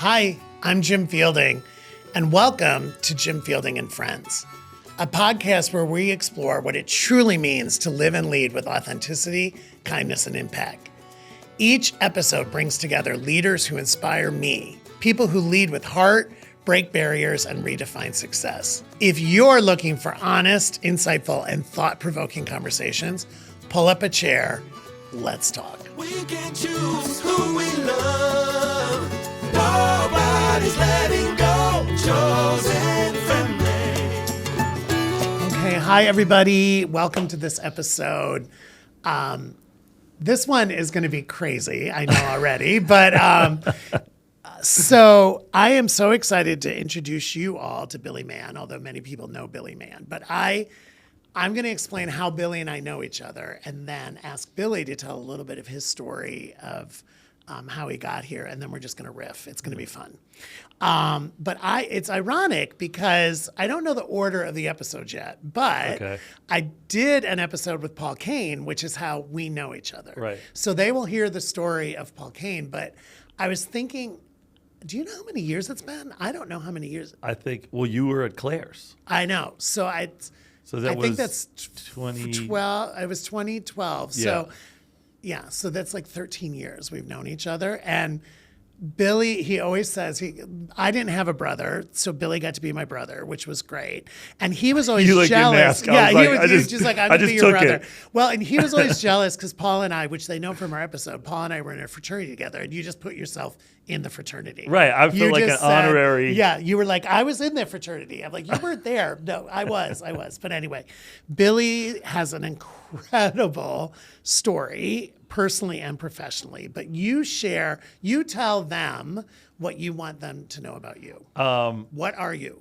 Hi, I'm Jim Fielding, and welcome to Jim Fielding and Friends, a podcast where we explore what it truly means to live and lead with authenticity, kindness, and impact. Each episode brings together leaders who inspire me, people who lead with heart, break barriers, and redefine success. If you're looking for honest, insightful, and thought-provoking conversations, pull up a chair. Let's talk. We can choose who we love. Nobody's letting go. Chosen family. Okay, hi everybody. Welcome to this episode. This one is going to be crazy, I know already, but so I am so excited to introduce you all to Billy Mann, although many people know Billy Mann, but I'm going to explain how Billy and I know each other and then ask Billy to tell a little bit of his story of how he got here, and then we're just going to riff. It's going to be fun. But it's ironic because I don't know the order of the episodes yet, but okay. I did an episode with Paul Kane, which is how we know each other. Right. So they will hear the story of Paul Kane, but I was thinking, do you know how many years it's been? I don't know how many years. I think, well, you were at Claire's. I know. So I think that's 2012. It was 2012. Yeah. So yeah, so that's like 13 years we've known each other. And Billy, he always says I didn't have a brother, so Billy got to be my brother, which was great. And he was always jealous. Yeah, he was just like, I'm going to be your brother. Well, and he was always jealous because Paul and I, which they know from our episode, Paul and I were in a fraternity together, and you just put yourself in the fraternity. Right, I feel like an honorary. Yeah, you were like, I was in the fraternity. I'm like, you weren't there. No, I was. But anyway, Billy has an incredible story, personally and professionally, but you tell them what you want them to know about you. What are you?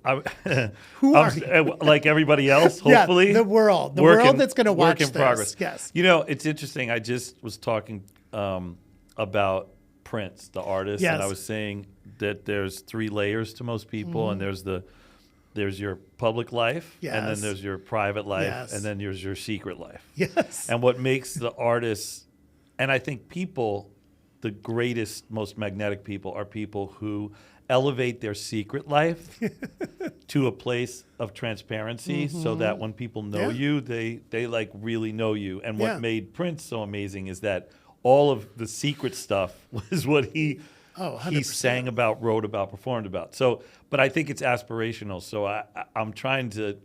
Who are you? Like everybody else, hopefully. Yeah, the world that's going to watch this. Work in progress. Yes. You know, it's interesting. I just was talking about Prince, the artist, yes. and I was saying that there's three layers to most people, and there's your public life, yes. and then there's your private life, yes. and then there's your secret life. Yes. And what makes the artist, and I think people, the greatest, most magnetic people are people who elevate their secret life to a place of transparency so that when people know you, they like really know you. And what made Prince so amazing is that all of the secret stuff was what he sang about, wrote about, performed about. So, but I think it's aspirational. So I'm trying to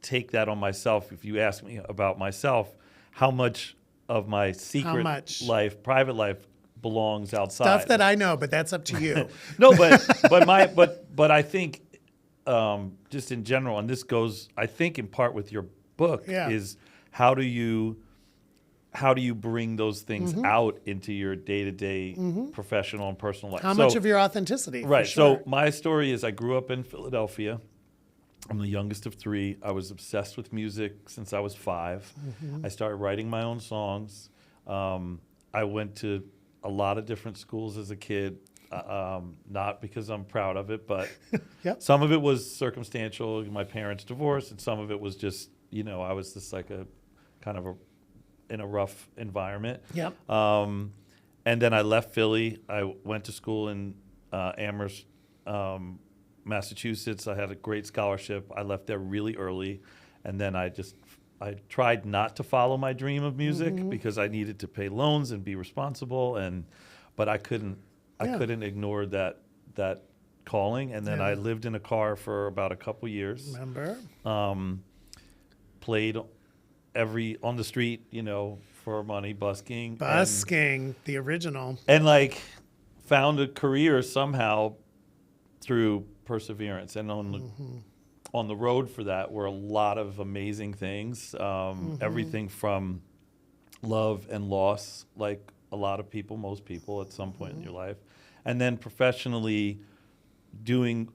take that on myself. If you ask me about myself, how much of my secret life, private life, belongs outside? Stuff that I know, but that's up to you. No, but I think just in general, and this goes, I think, in part with your book, is how do you bring those things out into your day-to-day professional and personal life? How much of your authenticity? Right. For sure. So my story is I grew up in Philadelphia. I'm the youngest of three. I was obsessed with music since I was 5. I started writing my own songs. I went to a lot of different schools as a kid, not because I'm proud of it, but some of it was circumstantial. My parents divorced, and some of it was just, I was just like a kind of in a rough environment. Yep. And then I left Philly. I went to school in Amherst, Massachusetts. I had a great scholarship. I left there really early, and then I tried not to follow my dream of music because I needed to pay loans and be responsible, but I couldn't ignore that calling. And then I lived in a car for about a couple years. Remember? Played on the street, for money, busking. The original. And found a career somehow through perseverance. And on the road for that were a lot of amazing things. Everything from love and loss, like a lot of people, most people at some point in your life. And then professionally doing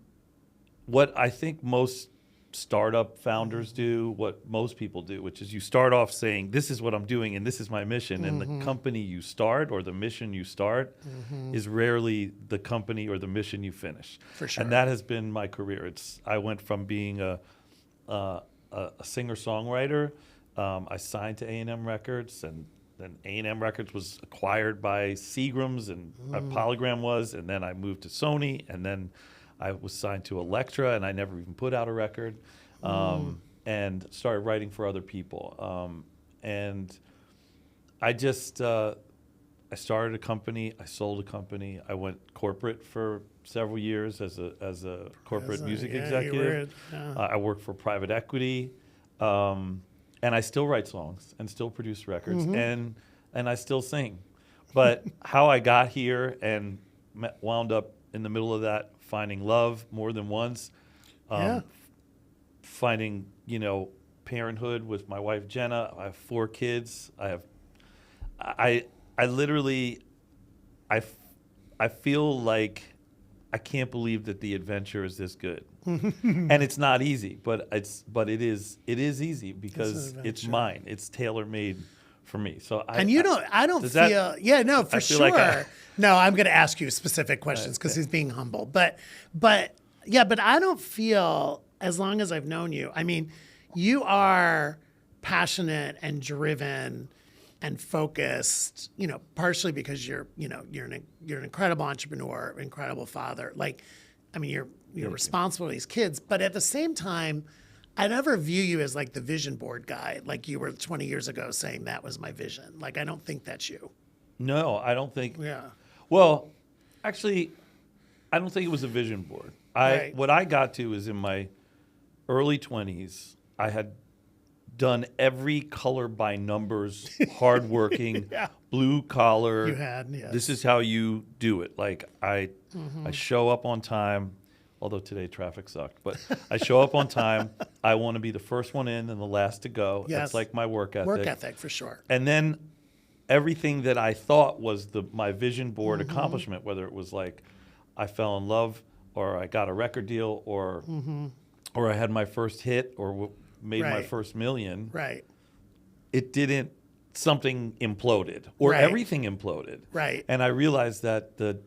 what I think most startup founders do, what most people do, which is you start off saying, this is what I'm doing and this is my mission. And the company you start or the mission you start is rarely the company or the mission you finish. For sure. And that has been my career. I went from being a singer-songwriter. I signed to A&M Records and then A&M Records was acquired by Seagram's, and Polygram was, and then I moved to Sony, and then I was signed to Elektra, and I never even put out a record, and started writing for other people. And I just, I started a company, I sold a company, I went corporate for several years as a corporate music executive. I worked for private equity. And I still write songs and still produce records and I still sing. But how I got here and wound up in the middle of that, finding love more than once, finding, parenthood with my wife, Jenna. I have 4 kids. I literally, I feel like I can't believe that the adventure is this good. And it's not easy, but it is easy because it's mine. It's tailor-made for me. So I don't feel for sure. Like no, I'm going to ask you specific questions because he's being humble. But I don't feel, as long as I've known you, I mean, you are passionate and driven and focused, partially because you're an incredible entrepreneur, incredible father. Like, I mean, you're responsible for these kids, but at the same time, I never view you as like the vision board guy, like you were 20 years ago saying that was my vision. Like, I don't think that's you. No, I don't think. Yeah. Well, actually, I don't think it was a vision board. What I got to is in my early 20s, I had done every color by numbers, hardworking, blue collar. You had, yes. This is how you do it. Like I show up on time, although today traffic sucked, but I show up on time. I want to be the first one in and the last to go. Yes. That's like my work ethic. Work ethic for sure. And then everything that I thought was my vision board accomplishment, whether it was like I fell in love or I got a record deal or I had my first hit or made my first million. Right. It didn't, something imploded or everything imploded. Right. And I realized that the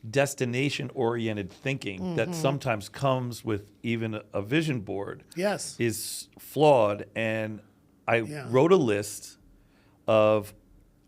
destination-oriented thinking that sometimes comes with even a vision board is flawed. And I wrote a list of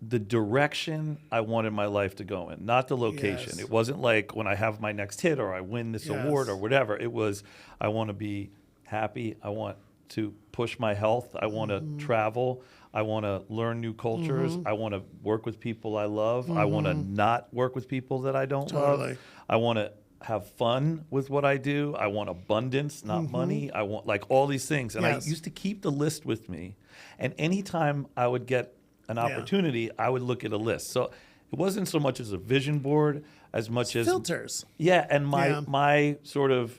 the direction I wanted my life to go in, not the location. It wasn't like when I have my next hit or I win this award or whatever. It was, I want to be happy. I want to push my health. I want to travel. I want to learn new cultures. I want to work with people I love. I want to not work with people that I don't love. I want to have fun with what I do. I want abundance, not money. I want like all these things. And I used to keep the list with me. And anytime I would get an opportunity, I would look at a list. So it wasn't so much as a vision board as much as filters. Yeah, and my sort of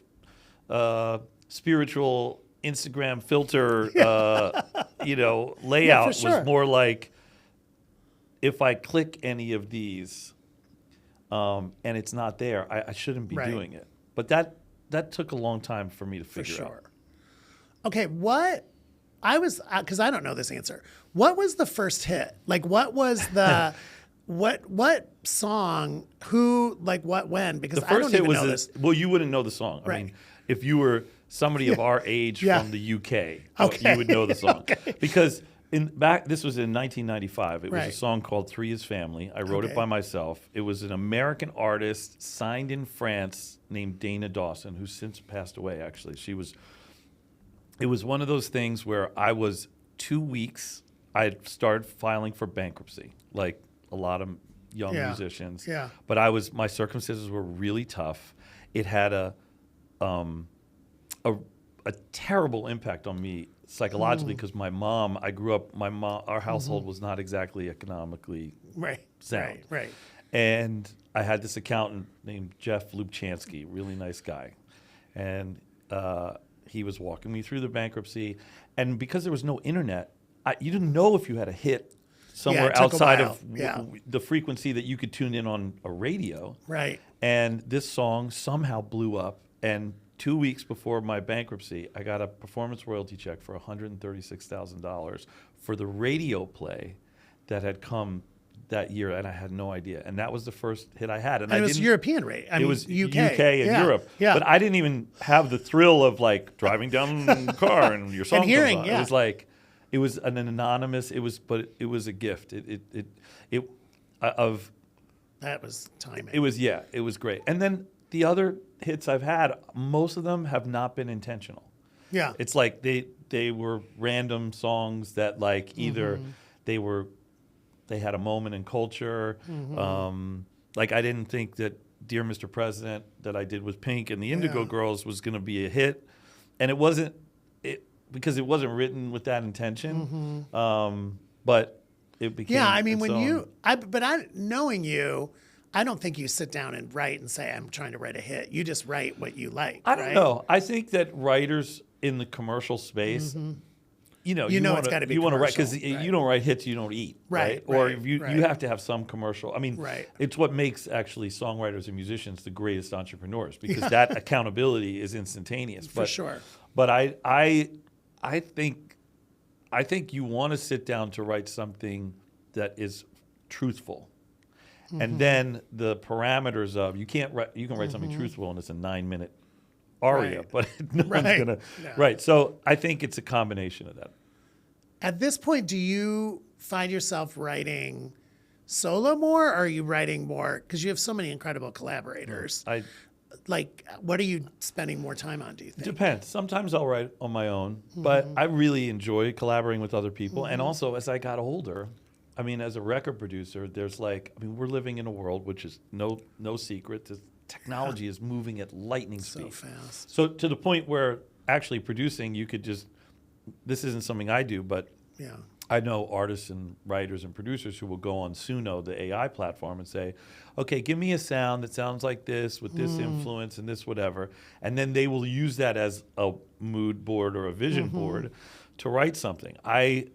spiritual Instagram filter, layout was more like if I click any of these and it's not there, I shouldn't be doing it. But that took a long time for me to figure out. Okay, because I don't know this answer. What was the first hit? Like, what was the what song? Who? Like, what? When? Because the first I don't hit even was know this. Well, you wouldn't know the song. I mean, if you were somebody of our age from the UK, you would know the song because this was in 1995. It was a song called "Three Is Family." I wrote it by myself. It was an American artist signed in France named Dana Dawson, who's since passed away. Actually, It was one of those things where I was 2 weeks. I started filing for bankruptcy, like a lot of young musicians. Yeah. But my circumstances were really tough. It had a terrible impact on me psychologically because our household was not exactly economically sound. Right. And I had this accountant named Jeff Lubchansky, really nice guy. And he was walking me through the bankruptcy. And because there was no internet, you didn't know if you had a hit somewhere outside of the frequency that you could tune in on a radio. Right. And this song somehow blew up. And 2 weeks before my bankruptcy, I got a performance royalty check for $136,000 for the radio play that had come that year, and I had no idea. And that was the first hit I had. And it was European rate. It was UK and Europe. Yeah. But I didn't even have the thrill of like driving down the car and your song and hearing, comes on. It was like, It was an anonymous. But it was a gift. Of That was timing. it was great. And then the other hits I've had, most of them have not been intentional. Yeah. It's like they were random songs that like either they had a moment in culture. Like I didn't think that Dear Mr. President that I did with Pink and the Indigo Girls was going to be a hit, and it wasn't because it wasn't written with that intention. But it became knowing you, I don't think you sit down and write and say, I'm trying to write a hit. You just write what you like. I don't know. I think that writers in the commercial space, it's got to be you want to write commercial, because you don't write hits you don't eat, right? Or you have to have some commercial. I mean, it's what makes actually songwriters and musicians the greatest entrepreneurs because that accountability is instantaneous. For sure. But I think you want to sit down to write something that is truthful. And then the parameters of you can write something truthful and it's a 9-minute aria, but no one's gonna right. So I think it's a combination of that. At this point, do you find yourself writing solo more, or are you writing more because you have so many incredible collaborators? What are you spending more time on, do you think? Depends. Sometimes I'll write on my own, but I really enjoy collaborating with other people. And also, as I got older, I mean, as a record producer, we're living in a world which is no secret. The technology is moving at lightning speed. So fast. So to the point where actually producing, you could just, this isn't something I do, but I know artists and writers and producers who will go on Suno, the AI platform, and say, okay, give me a sound that sounds like this with this influence and this whatever. And then they will use that as a mood board or a vision board to write something. I'm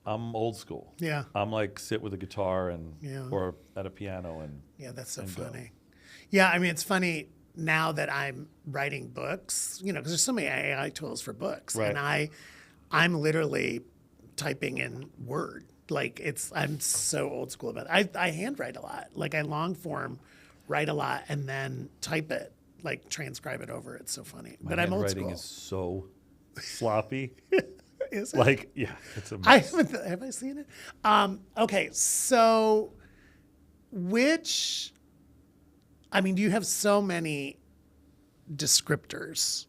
old school. Yeah. I'm like sit with a guitar or at a piano and that's so funny. Yeah, I mean it's funny now that I'm writing books, because there's so many AI tools for books, and I'm literally typing in Word. Like I'm so old school about it. I handwrite a lot. Like I long form write a lot and then type it, like transcribe it over. It's so funny. But I'm old school. My handwriting is so sloppy. Is it? Like, yeah, it's amazing. Have I seen it? Okay, so do you have so many descriptors?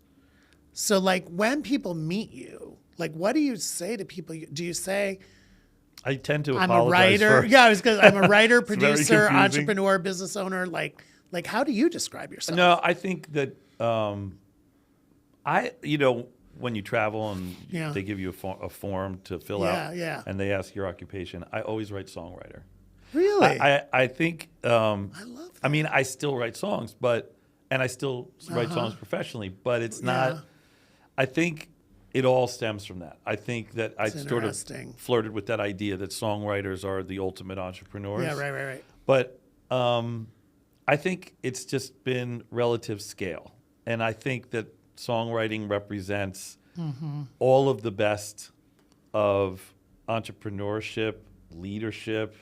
So like when people meet you, like what do you say to people? Do you say, I tend to apologize I'm a writer. first. Yeah, I'm a writer, producer, confusing. entrepreneur, business owner. Like how do you describe yourself? No, I think that when you travel and they give you a form to fill out and they ask your occupation, I always write songwriter. Really? I think, I love that. I mean, I still write songs, and I still write songs professionally, but it's not, I think it all stems from that. I think that I sort of flirted with that idea that songwriters are the ultimate entrepreneurs. Yeah, right. But I think it's just been relative scale. And I think that songwriting represents all of the best of entrepreneurship, leadership,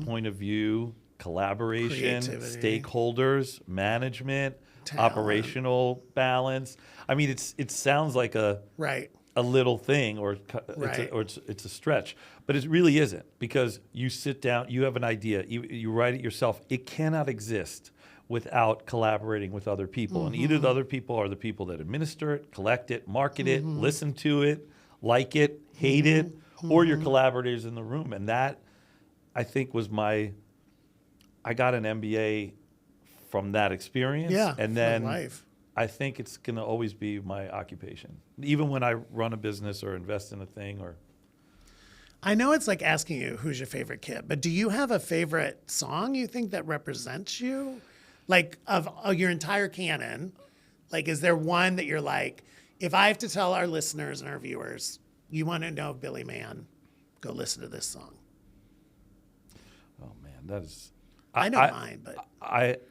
point of view, collaboration, stakeholders, management, operational balance. I mean, it sounds like a little thing or it's a stretch, but it really isn't, because you sit down, you have an idea, you write it yourself. It cannot exist without collaborating with other people. And either the other people are the people that administer it, collect it, market it, listen to it, like it, hate it, or your collaborators in the room. And that, I think, was I got an MBA from that experience. Yeah, and then life. I think it's going to always be my occupation, even when I run a business or invest in a thing. Or I know it's like asking you who's your favorite kid, but do you have a favorite song you think that represents you? Like of your entire canon, like is there one that you're like, if I have to tell our listeners and our viewers, you want to know Billy Mann, go listen to this song. Oh man, that is. I know mine, but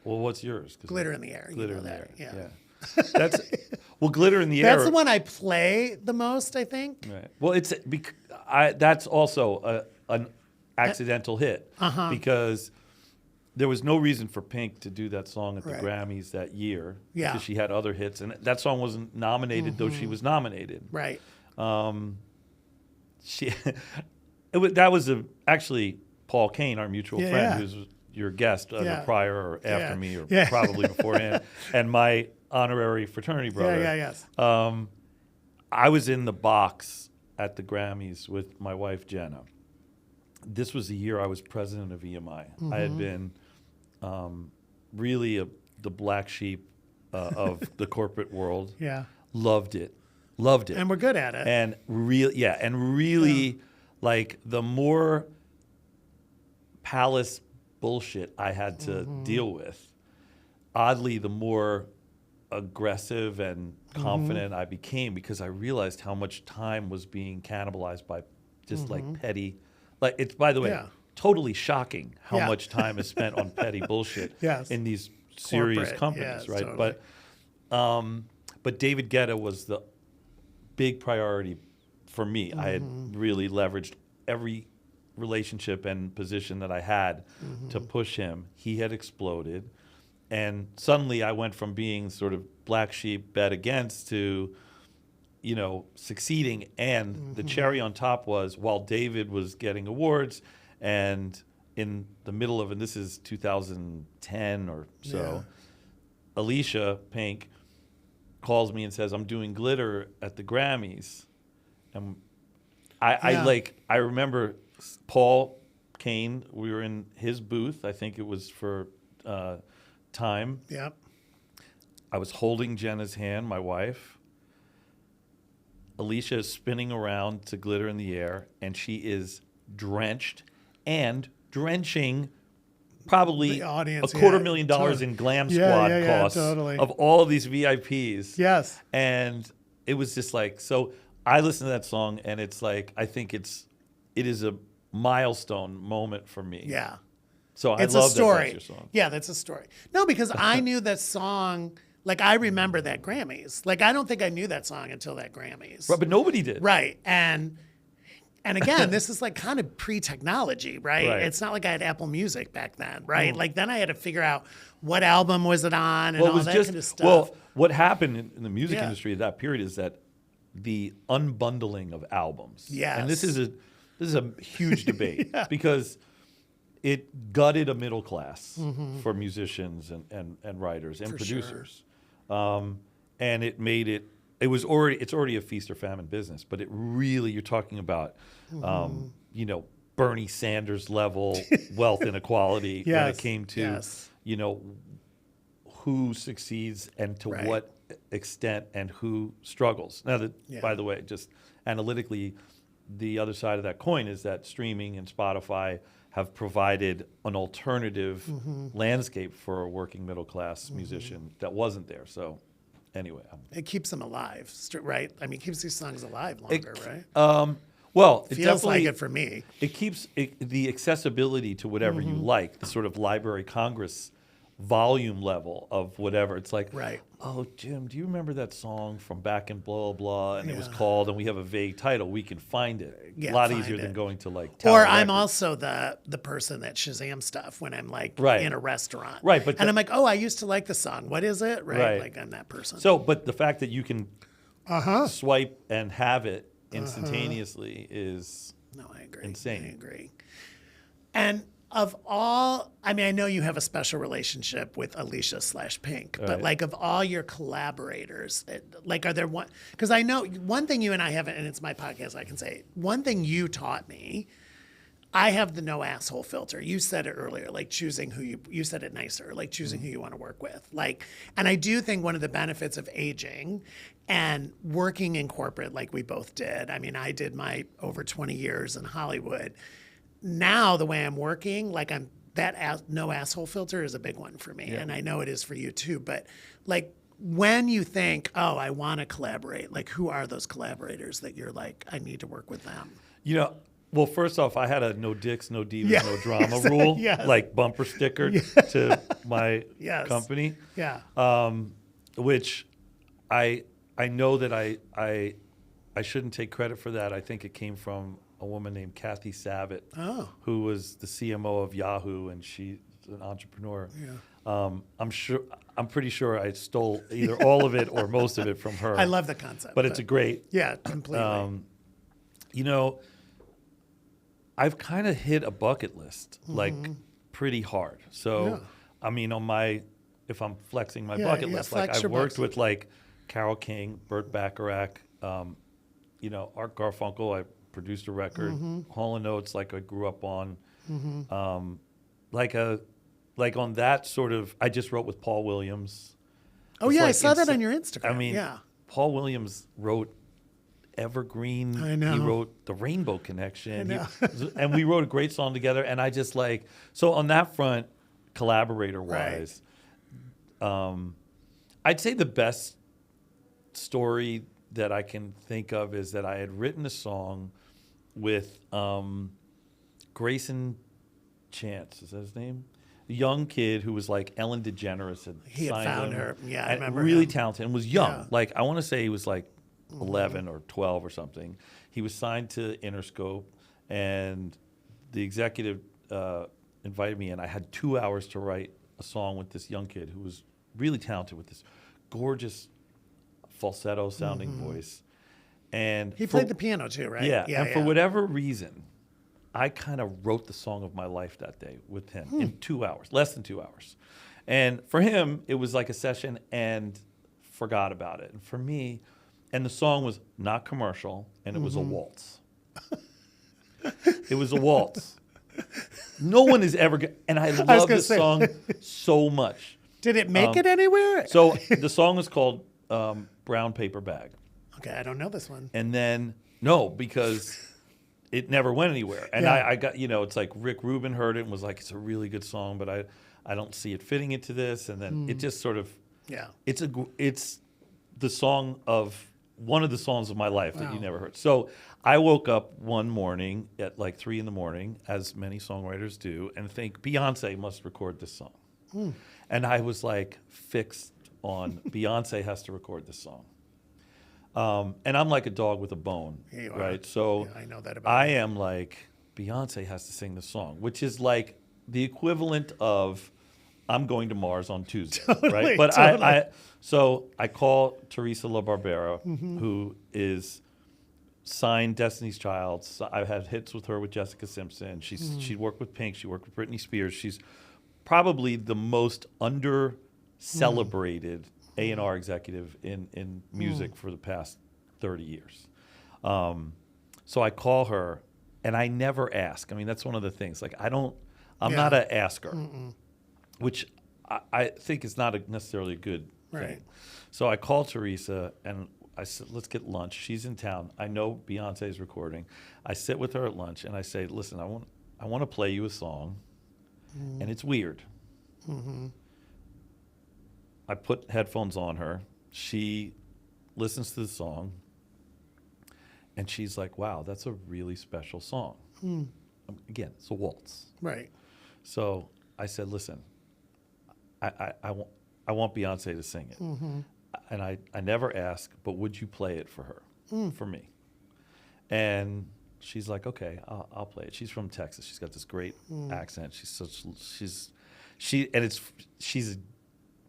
well, what's yours? Glitter in the Air. Glitter you know in that. the Air. Yeah. That's Glitter in the Air. That's the one I play the most, I think. Right. Well, that's also an accidental hit because there was no reason for Pink to do that song at the Grammys that year because she had other hits, and that song wasn't nominated though she was nominated. Right. She, that was actually Paul Kane, our mutual friend, who's your guest either prior or after me, or probably beforehand, and my honorary fraternity brother. I was in the box at the Grammys with my wife Jenna. This was the year I was president of EMI. I had been really the black sheep of the corporate world. Loved it. And we're good at it. And really, like, the more palace bullshit I had to deal with, oddly, the more aggressive and confident I became, because I realized how much time was being cannibalized by just like petty, like, it's, by the way, totally shocking how much time is spent on petty bullshit in these serious companies, right? Totally. But David Guetta was the big priority for me. I had really leveraged every relationship and position that I had to push him. He had exploded. And suddenly I went from being sort of black sheep bet against to, you know, succeeding. And the cherry on top was, while David was getting awards, and in the middle of, and this is 2010 or so, Alicia Pink calls me and says, I'm doing glitter at the Grammys. And I remember Paul Kane, we were in his booth. I think it was for Time. I was holding Jenna's hand, my wife. Alicia is spinning around to glitter in the air, and she is drenched and drenching probably $250,000 in glam squad costs of all of these VIPs. And it was just like, so I listened to that song, and it's like, I think it is a milestone moment for me. So I love that that's your song. Yeah, that's a story. No, because I knew that song. Like, I remember that Grammys. Like, I don't think I knew that song until that Grammys. Right, but nobody did. Right. And again, this is like kind of pre-technology, right? It's not like I had Apple Music back then, right? Like, then I had to figure out what album was it on and all that kind of stuff. Well, what happened in the music industry at that period is that the unbundling of albums. And this is a huge debate because it gutted a middle class for musicians and writers and producers. And it made it's already a feast or famine business, but it really, you're talking about, you know, Bernie Sanders level wealth inequality when it came to, you know, who succeeds and to what extent and who struggles. Now, by the way, just analytically, the other side of that coin is that streaming and Spotify have provided an alternative landscape for a working middle class musician that wasn't there. So anyway. It keeps them alive, right? I mean, it keeps these songs alive longer, right? Well, it feels like it for me. It keeps the accessibility to whatever you like, the sort of Library of Congress volume level of whatever. It's like, oh, Jim, do you remember that song from back in blah, blah, and it was called, and we have a vague title, we can find it. A lot easier than going to like Tower Or I'm Records. Also the person that Shazam stuff when I'm like in a restaurant. But I'm like, oh, I used to like the song. What is it? Like, I'm that person. So, but the fact that you can swipe and have it instantaneously is insane. I agree. And of all, I mean, I know you have a special relationship with Alicia / Pink, but like, of all your collaborators, like, are there one? Because I know one thing you and I haven't, and it's my podcast, I can say one thing you taught me. I have the no asshole filter. You said it earlier, like choosing who you said it nicer, like choosing who you want to work with. Like, and I do think one of the benefits of aging and working in corporate, like we both did. I mean, I did my over 20 years in Hollywood. Now the way I'm working, like no asshole filter is a big one for me. And I know it is for you too. But like, when you think, oh, I want to collaborate, like, who are those collaborators that you're like, I need to work with them? You know, well, first off, I had a no dicks, no divas, no drama rule, like bumper sticker to my company. Which I know that I shouldn't take credit for that. I think it came from a woman named Kathy Savitt, who was the CMO of Yahoo, and she's an entrepreneur. I'm pretty sure I stole either all of it or most of it from her. I love the concept. But it's a great. Yeah, completely. You know, I've kind of hit a bucket list like pretty hard. So, Yeah. I mean, if I'm flexing my Yeah, bucket yeah, list, like flex I've your worked bucket. with like Carole King, Burt Bacharach, you know, Art Garfunkel. I produced a record, Hall & Oates, like I grew up on, like on that sort of. I just wrote with Paul Williams. Oh It's yeah, I like saw that insa- on your Instagram. I mean, yeah. Paul Williams wrote Evergreen. I know. He wrote The Rainbow Connection. I know. And we wrote a great song together. And I just like, so on that front, collaborator wise, I'd say the best story that I can think of is that I had written a song with Grayson Chance, is that his name? A young kid who was like Ellen DeGeneres He had signed found him, her. Yeah, I and remember really him. talented and was young. Yeah. Like I want to say he was like 11 or 12 or something. He was signed to Interscope, and the executive invited me, and I had 2 hours to write a song with this young kid who was really talented with this gorgeous falsetto sounding voice. And He played the piano too, right? yeah, Yeah. and for whatever reason, I kind of wrote the song of my life that day with him in 2 hours, less than 2 hours. And for him, it was like a session and forgot about it. And for me, and the song was not commercial, and it was a waltz. It was a waltz. No one is ever, and I love gonna this say. song so much. Did it make it anywhere? So the song was called Brown Paper Bag. Okay, I don't know this one. And then, no, because it never went anywhere. And Yeah. I got, you know, it's like Rick Rubin heard it and was like, it's a really good song, but I don't see it fitting into this. And then it just sort of, Yeah. it's the song of, one of the songs of my life that you Wow. never heard. So I woke up one morning at like 3 a.m, as many songwriters do, and think Beyonce must record this song. And I was like fixed on Beyonce has to record this song. And I'm like a dog with a bone, Yeah, you are. right? So Yeah, I know that about I you. am like, Beyonce has to sing the song, which is like the equivalent of I'm going to Mars on Tuesday, right? But totally. so I call Teresa LaBarbera, Mm-hmm. who is signed Destiny's Child. So I've had hits with her with Jessica Simpson. She worked with Pink. She worked with Britney Spears. She's probably the most under celebrated A&R executive in music for the past 30 years. So I call her, and I never ask. I mean, that's one of the things. Like, I'm Yeah. not an asker, which I think is not necessarily a good Right. thing. So I call Teresa, and I said, let's get lunch. She's in town. I know Beyonce's recording. I sit with her at lunch, and I say, listen, I want to play you a song, and it's weird. I put headphones on her. She listens to the song, and she's like, wow, that's a really special song. Again, it's a waltz. Right. So I said, listen, I want Beyonce to sing it. And I never ask, but would you play it for her, for me? And she's like, okay, I'll play it. She's from Texas. She's got this great accent. She's a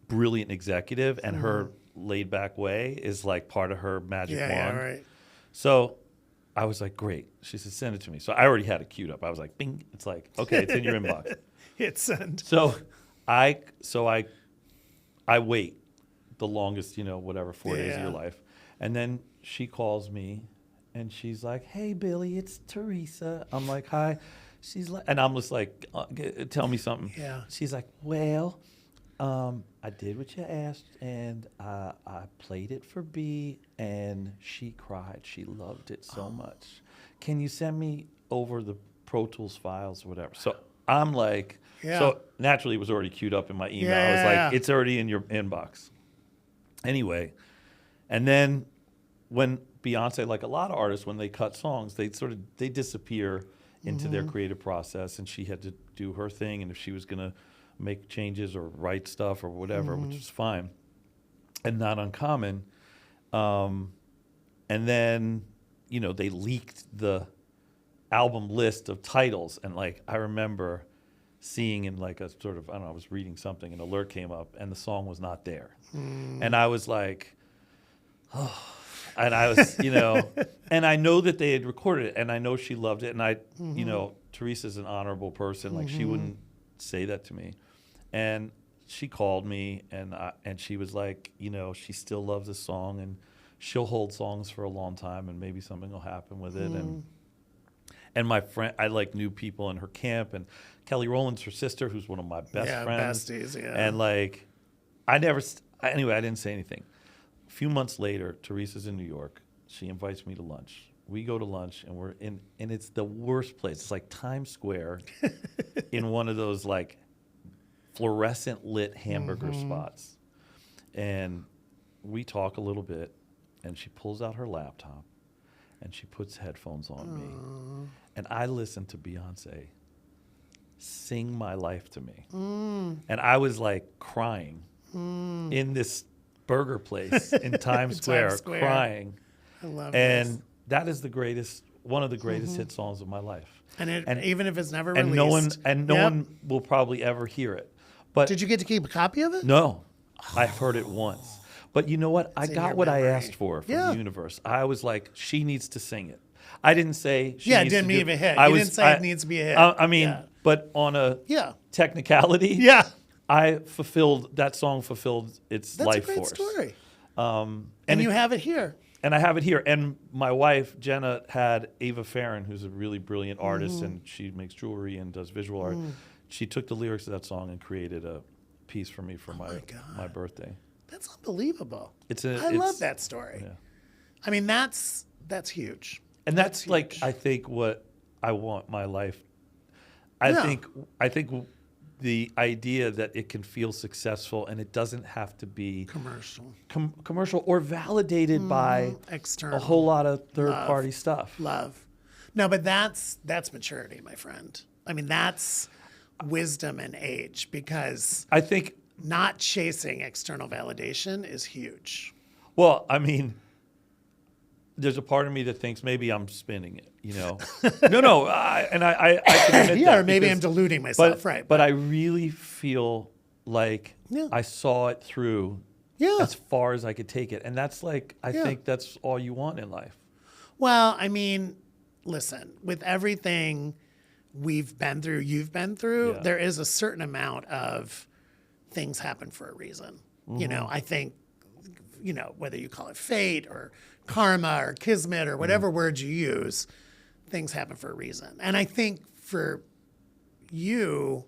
brilliant executive, and her laid back way is like part of her magic Yeah, wand. yeah, right. So I was like, great. She said, send it to me. So I already had it queued up. I was like, bing. It's like, okay, it's in your inbox. Hit send. So I wait the longest, 4 days of Yeah. your life. And then she calls me and she's like, hey, Billy, it's Teresa. I'm like, hi. She's like, and I'm just like, tell me something. Yeah. She's like, well, I did what you asked, and I played it for B, and she cried. She loved it so much. Can you send me over the Pro Tools files or whatever? So I'm like, Yeah. so naturally it was already queued up in my email. I was Yeah. like, it's already in your inbox. Anyway, and then when Beyonce, like a lot of artists, when they cut songs, they disappear into their creative process, and she had to do her thing, and if she was going to make changes or write stuff or whatever, which was fine and not uncommon. And then, they leaked the album list of titles. And like, I remember seeing in like a sort of, I don't know, I was reading something, an alert came up, and the song was not there. And I was like, oh, and I was, and I know that they had recorded it, and I know she loved it, and I, Teresa's an honorable person, like she wouldn't say that to me. And she called me, and she was like, she still loves this song, and she'll hold songs for a long time, and maybe something will happen with it. And my friend, I like knew people in her camp, and Kelly Rowland's her sister, who's one of my best friends. Besties, yeah. And like, anyway, I didn't say anything. A few months later, Teresa's in New York. She invites me to lunch. We go to lunch, and and it's the worst place. It's like Times Square in one of those like fluorescent lit hamburger spots. And we talk a little bit, and she pulls out her laptop, and she puts headphones on me. And I listen to Beyoncé sing my life to me. And I was like crying in this burger place in Times Square, crying. I love and this. That is one of the greatest hit songs of my life. And even if it's never and released. no one will probably ever hear it. But Did you get to keep a copy of it? no, I've heard it once. But you know what? I in got your what I memory. asked for from the universe. I was like, she needs to sing it. I didn't say she Yeah, it needs didn't to mean do a hit. I You was- didn't say it needs to be a hit. I mean, Yeah. but on a Yeah. technicality, Yeah. that song fulfilled its That's life a great force. story. And And you have it here. And I have it here. And my wife, Jenna, had Ava Farron, who's a really brilliant artist, and she makes jewelry and does visual art. She took the lyrics of that song and created a piece for me for my birthday. That's unbelievable. I love that story. Yeah. I mean, that's huge. And that's like, huge. I think, what I want my life. I think the idea that it can feel successful and it doesn't have to be commercial or validated by External. a whole lot of third-party stuff. Love. No, but that's maturity, my friend. I mean, that's wisdom and age, because I think, not chasing external validation is huge. well, I mean, there's a part of me that thinks maybe I'm spinning it, No, I can admit Yeah, that. or maybe because- I'm deluding myself, right? But I really feel like Yeah. I saw it through Yeah. as far as I could take it. And that's like, I Yeah. think that's all you want in life. Well, I mean, listen, with everything you've been through, Yeah. there is a certain amount of things happen for a reason. I think, whether you call it fate or karma or kismet or whatever words you use, things happen for a reason. And I think for you,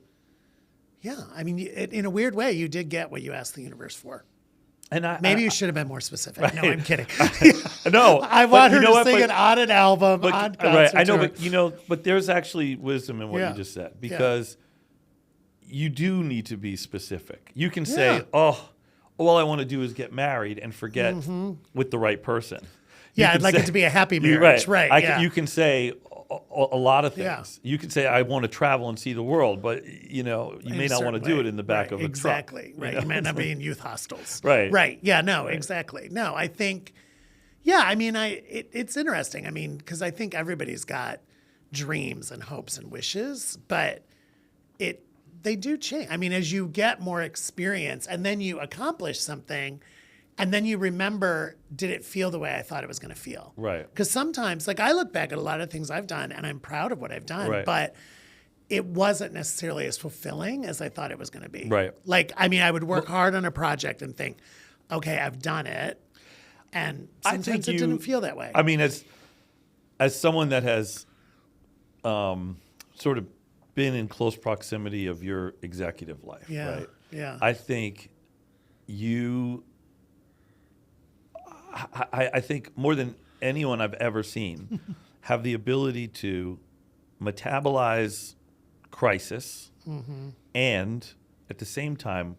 yeah, I mean, in a weird way, you did get what you asked the universe for. And Maybe you should have been more specific. No, I'm kidding. No, I but want her you know to what? sing But- it on an album, on concert right, I know, tour. but there's actually wisdom in what Yeah. you just said, because you do need to be specific. You can Yeah. say, "Oh, all I want to do is get married and forget with the right person." You Yeah, can I'd like say- it to be a happy You're marriage. Right. yeah. You can say a lot of things. Yeah. You can say, "I want to travel and see the world," but you may not want to do it in the back of a truck. Exactly. Right. You might not be in youth hostels. Right. Right. Yeah. No. Exactly. No. I think. Yeah. I mean, it's interesting. I mean, because I think everybody's got dreams and hopes and wishes, but they do change. I mean, as you get more experience and then you accomplish something, and then you remember, did it feel the way I thought it was going to feel? Right. Because sometimes, like, I look back at a lot of things I've done, and I'm proud of what I've done, Right. but it wasn't necessarily as fulfilling as I thought it was going to be. Right. Like, I mean, I would work hard on a project and think, okay, I've done it. And sometimes it didn't feel that way. I mean, as someone that has sort of been in close proximity of your executive life, Yeah, right? yeah. I think I think more than anyone I've ever seen have the ability to metabolize crisis and at the same time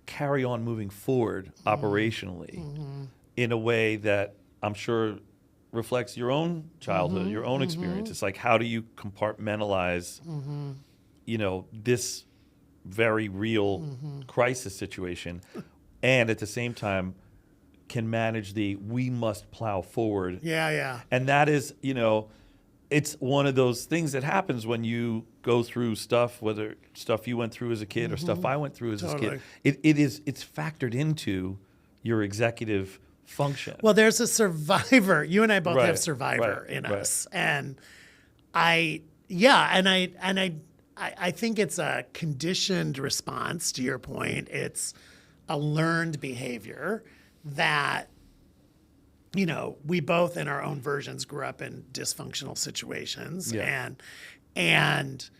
carry on moving forward operationally in a way that I'm sure reflects your own childhood, your own experience. It's like, how do you compartmentalize, this very real crisis situation, and at the same time can manage we must plow forward. Yeah, yeah. And that is, it's one of those things that happens when you go through stuff, whether stuff you went through as a kid or stuff I went through as a kid. It's factored into your executive function. Well, there's a survivor. You and I both Right, have survivor right, in right. us, and I think it's a conditioned response to your point. It's a learned behavior that, you know, we both in our own versions grew up in dysfunctional situations, Yeah. and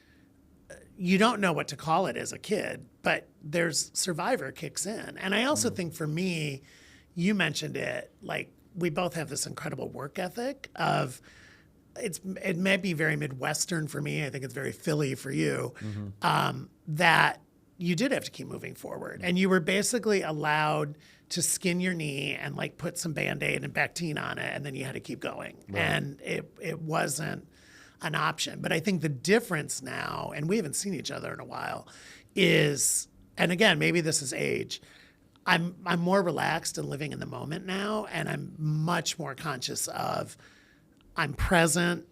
you don't know what to call it as a kid, but there's survivor kicks in. And I also think for me, you mentioned it, like we both have this incredible work ethic of it may be very Midwestern for me. I think it's very Philly for you, that you did have to keep moving forward. And you were basically allowed to skin your knee and like put some Band-Aid and Bactine on it, and then you had to keep going. Right. And it wasn't an option. But I think the difference now, and we haven't seen each other in a while, is, and again, maybe this is age, I'm more relaxed and living in the moment now, and I'm much more conscious of I'm present.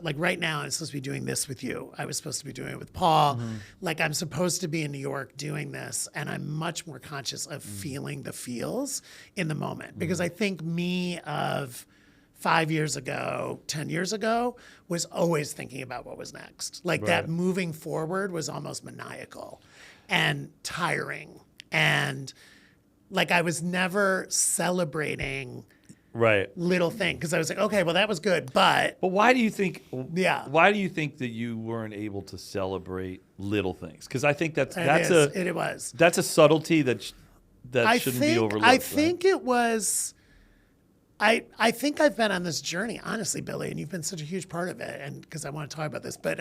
Like right now, I'm supposed to be doing this with you. I was supposed to be doing it with Paul. Like I'm supposed to be in New York doing this, and I'm much more conscious of feeling the feels in the moment. Because I think me of 5 years ago, 10 years ago, was always thinking about what was next. Like that moving forward was almost maniacal and tiring. And like I was never celebrating little thing, because I was like, okay, well that was good, but why do you think? Yeah. Why do you think that you weren't able to celebrate little things? Because I think that's it was. That's a subtlety that shouldn't be overlooked. I think it was. I think I've been on this journey, honestly, Billy, and you've been such a huge part of it, and because I want to talk about this, but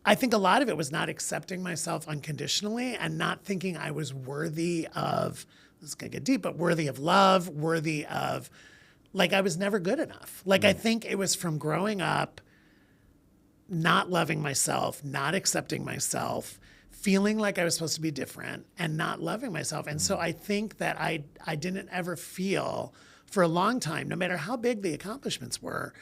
I think a lot of it was not accepting myself unconditionally and not thinking I was worthy of, this is going to get deep, but worthy of love, worthy of, like I was never good enough. Like I think it was from growing up, not loving myself, not accepting myself, feeling like I was supposed to be different and not loving myself. And so I think that I didn't ever feel for a long time, no matter how big the accomplishments were,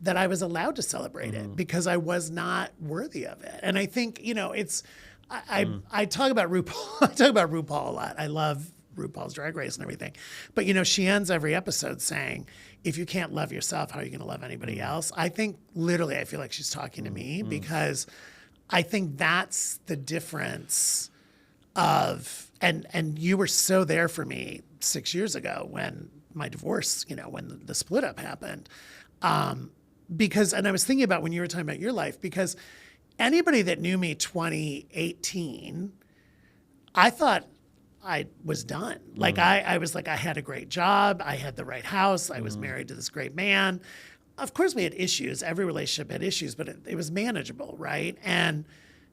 that I was allowed to celebrate it because I was not worthy of it. And I think, you know, it's, I talk about RuPaul, I talk about RuPaul a lot. I love RuPaul's Drag Race and everything. But, you know, she ends every episode saying, if you can't love yourself, how are you going to love anybody else? I think literally, I feel like she's talking to me because I think that's the difference of, and you were so there for me 6 years ago when my divorce, you know, when the split up happened. Because, and I was thinking about when you were talking about your life, because anybody that knew me 2018, I thought I was done. Like I was like, I had a great job. I had the right house. I was married to this great man. Of course we had issues. Every relationship had issues, but it was manageable, right? And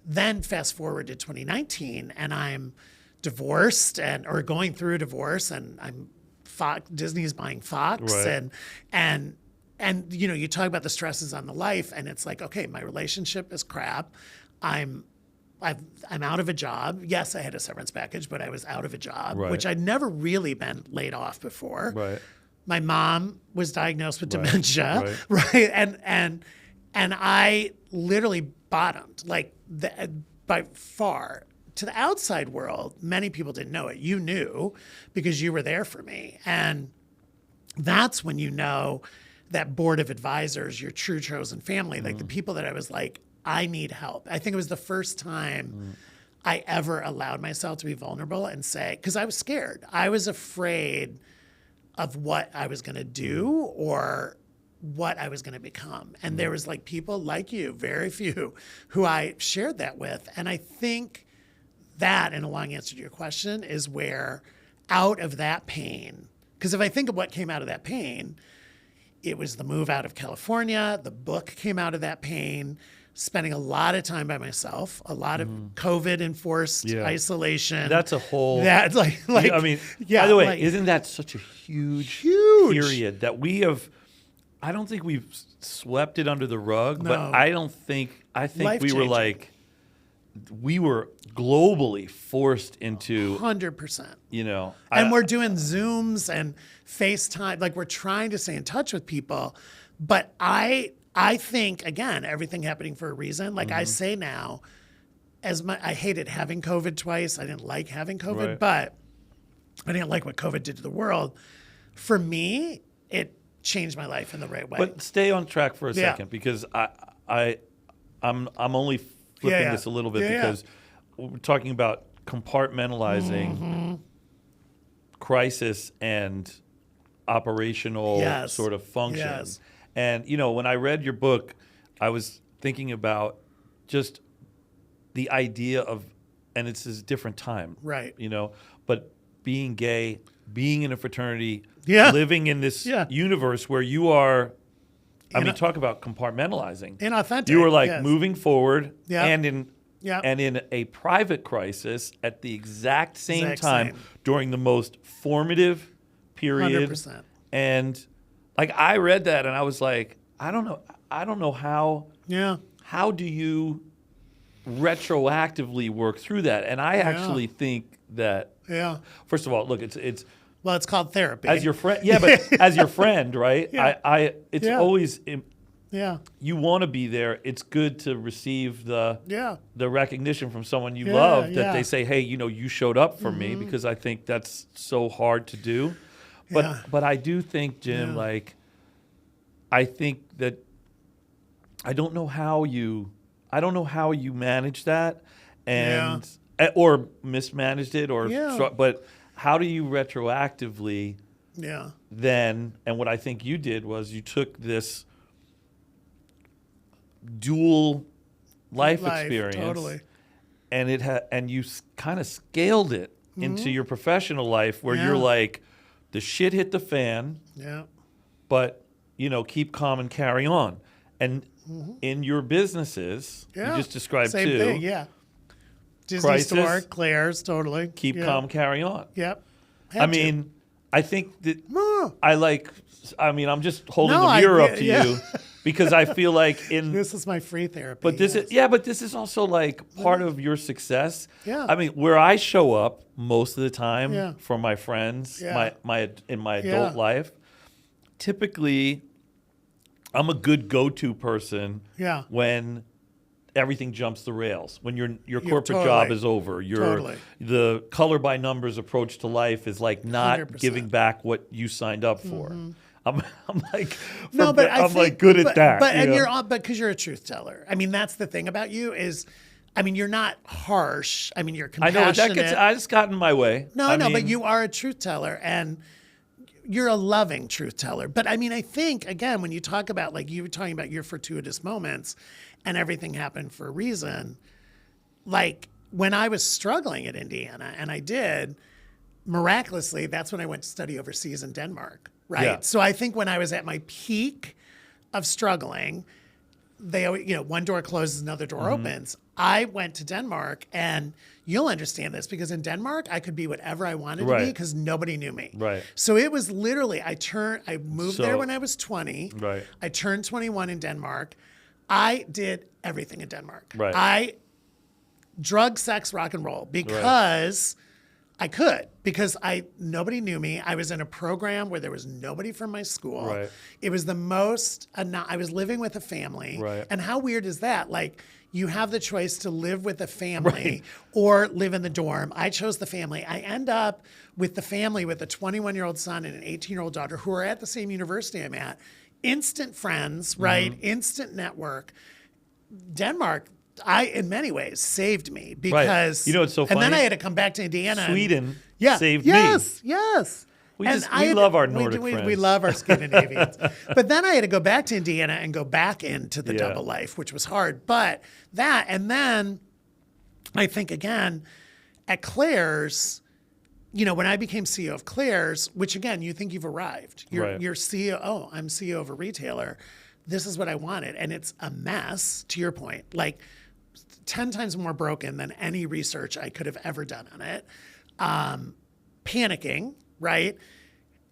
then fast forward to 2019 and I'm divorced or going through a divorce, and I'm Disney's buying Fox and you know, you talk about the stresses on the life, and it's like, okay, my relationship is crap. I'm out of a job. Yes, I had a severance package, but I was out of a job, which I'd never really been laid off before. Right. My mom was diagnosed with dementia, right? And I literally bottomed, like by far. To the outside world, many people didn't know it. You knew because you were there for me. And that's when you know that board of advisors, your true chosen family, like the people that I was like, I need help. I think it was the first time I ever allowed myself to be vulnerable and say, because I was scared. I was afraid of what I was going to do or what I was going to become. And there was like people like you, very few, who I shared that with. And I think that, in a long answer to your question, is where out of that pain, because if I think of what came out of that pain, it was the move out of California. The book came out of that pain, spending a lot of time by myself, a lot of COVID-enforced isolation. That's a whole... That's like I mean, by the way, isn't that such a huge period that we have... I don't think we've swept it under the rug, but I think we were like... we were globally forced into, 100%. you know, And we're doing Zooms and FaceTime. Like, we're trying to stay in touch with people. But I think, again, everything happening for a reason. Like I say now, I hated having COVID twice. I didn't like having COVID, Right. but I didn't like what COVID did to the world. For me, it changed my life in the right way. But stay on track for a Yeah. second, because I'm only flipping Yeah. this a little bit, Yeah, yeah. because we're talking about compartmentalizing crisis and operational Yes. sort of functions. Yes. And, you know, when I read your book, I was thinking about just the idea of, and it's a different time, Right. you know, but being gay, being in a fraternity, Yeah. living in this Yeah. universe where you are, I mean, In a- talk about compartmentalizing. Inauthentic. You were like yes. moving forward Yeah. and in Yeah. and in a private crisis at the exact same Exact time same. during the most formative period. 100%. And like I read that and I was like, I don't know Yeah. how do you retroactively work through that? And I actually think that, Yeah. first of all, look, it's Well, it's called therapy. as your friend, yeah, but as your friend, right? Yeah. It's Yeah. always, Yeah. you want to be there. It's good to receive the Yeah. recognition from someone you Yeah, love, that yeah. they say, hey, you know, you showed up for me, because I think that's so hard to do. But Yeah. but I do think, Jim, Yeah. like, I think that I don't know how you manage that, and or mismanaged it, or Yeah. but how do you retroactively Yeah. then? And what I think you did was you took this dual life experience, Totally. and and you kind of scaled it into your professional life, where you're Yeah. like, the shit hit the fan, Yeah. but you know, keep calm and carry on. And in your businesses, Yeah. you just described Same too, thing. Yeah. Disney Crisis. Store, Claire's, totally. keep Yeah. calm, carry on. Yep. I mean, I think that No. I'm just holding No, the I mirror up get- to yeah. you, because I feel like in This is my free therapy. But this yes. but this is also like part of your success. Yeah. I mean, where I show up most of the time Yeah. for my friends, Yeah. my in my Yeah. adult life, typically I'm a good go-to person Yeah. when everything jumps the rails. When your corporate job totally. is over, Totally. the color by numbers approach to life is like not 100%. giving back what you signed up for. I'm like, No, but I'm like good at that. But you and know? you're but because you're a truth teller. I mean, that's the thing about you is, I mean, you're not harsh. I mean, you're I compassionate. know I just got in my way. No, I no, but mean, you are a truth teller, and you're a loving truth teller. But I mean, I think, again, when you talk about, like you were talking about your fortuitous moments and everything happened for a reason, like when I was struggling at Indiana, and I did, miraculously, that's when I went to study overseas in Denmark, right? Yeah. So I think when I was at my peak of struggling, they always, one door closes, another door Mm-hmm. opens. I went to Denmark, and you'll understand this because in Denmark I could be whatever I wanted to Right. be because nobody knew me. Right. So it was literally I moved So- there when I was 20. Right. I turned 21 in Denmark. I did everything in Denmark. Right. Drug, sex, rock and roll because I could, because nobody knew me. I was in a program where there was nobody from my school. Right. It was the most, I was living with a family. Right. And how weird is that? Like, you have the choice to live with a family Right. or live in the dorm. I chose the family. I end up with the family with a 21-year-old son and an 18-year-old daughter who are at the same university I'm at. Instant friends, right? Instant network. Denmark, in many ways, saved me because You know what's so And then funny? I had to come back to Indiana. Sweden and, saved me. Yes. We And just- I we had- love our Nordic we friends. love our Scandinavians. But then I had to go back to Indiana and go back into the Yeah. double life, which was hard. But that, and then I think again at Claire's, when I became CEO of Claire's, which again, you think you've arrived. Right. You're CEO. Oh, I'm CEO of a retailer. This is what I wanted. And it's a mess, to your point, like 10 times more broken than any research I could have ever done on it. Panicking, right?